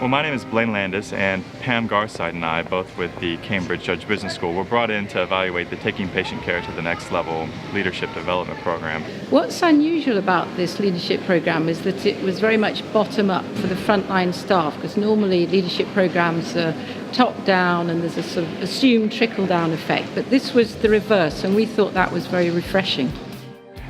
Well, my name is Blaine Landis, and Pam Garside and I, both with the Cambridge Judge Business School, were brought in to evaluate the Taking Patient Care to the Next Level Leadership Development Program. What's unusual about this leadership program is that it was very much bottom-up for the frontline staff, because normally leadership programs are top-down and there's a sort of assumed trickle-down effect, but this was the reverse, and we thought that was very refreshing.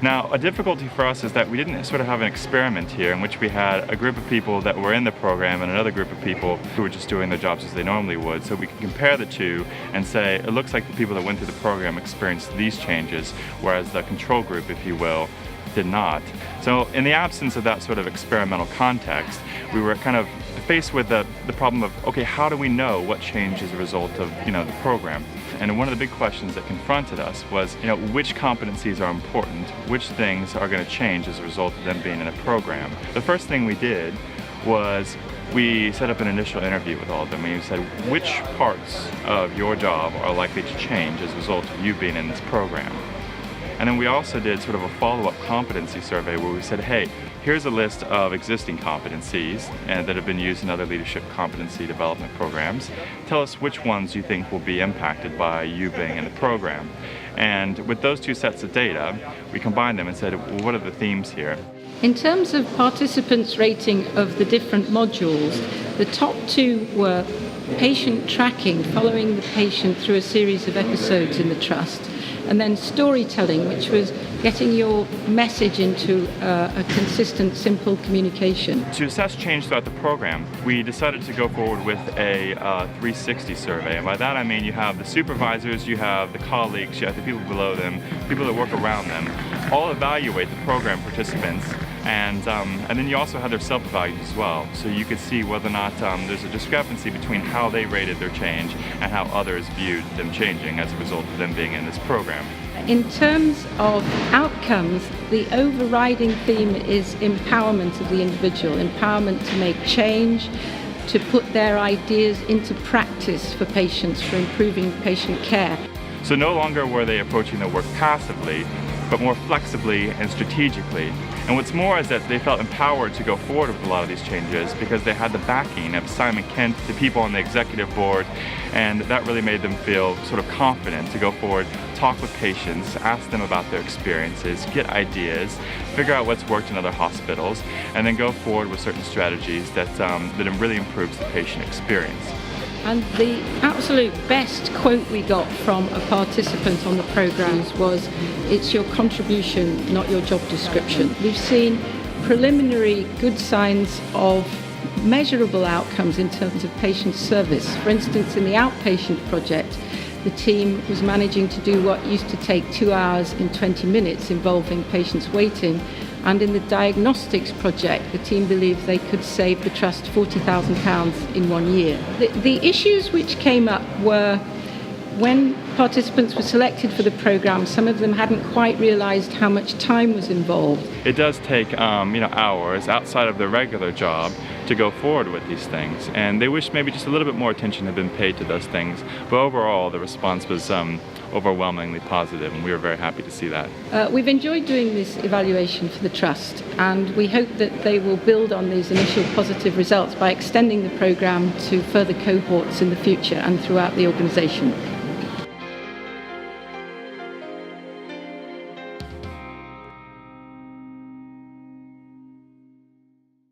Now, a difficulty for us is that we didn't sort of have an experiment here in which we had a group of people that were in the program and another group of people who were just doing their jobs as they normally would. So we can compare the two and say, it looks like the people that went through the program experienced these changes, whereas the control group, if you will, did not. So in the absence of that sort of experimental context, we were kind of faced with the problem of, okay, how do we know what changed as a result of, the program? And one of the big questions that confronted us was, which competencies are important? Which things are going to change as a result of them being in a program? The first thing we did was we set up an initial interview with all of them, and we said, which parts of your job are likely to change as a result of you being in this program? And then we also did sort of a follow-up competency survey where we said, hey, here's a list of existing competencies and that have been used in other leadership competency development programs. Tell us which ones you think will be impacted by you being in the program. And with those two sets of data, we combined them and said, well, what are the themes here? In terms of participants' rating of the different modules, the top two were patient tracking, following the patient through a series of episodes in the trust, and then storytelling, which was getting your message into a consistent, simple communication. To assess change throughout the program, we decided to go forward with a 360 survey. And by that I mean you have the supervisors, you have the colleagues, you have the people below them, people that work around them, all evaluate the program participants. And then you also had their self-evaluations as well, so you could see whether or not there's a discrepancy between how they rated their change and how others viewed them changing as a result of them being in this program. In terms of outcomes, the overriding theme is empowerment of the individual, empowerment to make change, to put their ideas into practice for patients, for improving patient care. So no longer were they approaching their work passively, but more flexibly and strategically. And what's more is that they felt empowered to go forward with a lot of these changes because they had the backing of Simon Kent, the people on the executive board, and that really made them feel sort of confident to go forward, talk with patients, ask them about their experiences, get ideas, figure out what's worked in other hospitals, and then go forward with certain strategies that really improves the patient experience. And the absolute best quote we got from a participant on the programs was, "It's your contribution, not your job description." We've seen preliminary good signs of measurable outcomes in terms of patient service. For instance, in the outpatient project, the team was managing to do what used to take 2 hours in 20 minutes, involving patients waiting. And in the diagnostics project, the team believed they could save the trust £40,000 in 1 year. The issues which came up were when participants were selected for the program, some of them hadn't quite realized how much time was involved. It does take hours outside of their regular job to go forward with these things, and they wish maybe just a little bit more attention had been paid to those things. But overall, the response was overwhelmingly positive, and we were very happy to see that. We've enjoyed doing this evaluation for the Trust, and we hope that they will build on these initial positive results by extending the program to further cohorts in the future and throughout the organisation.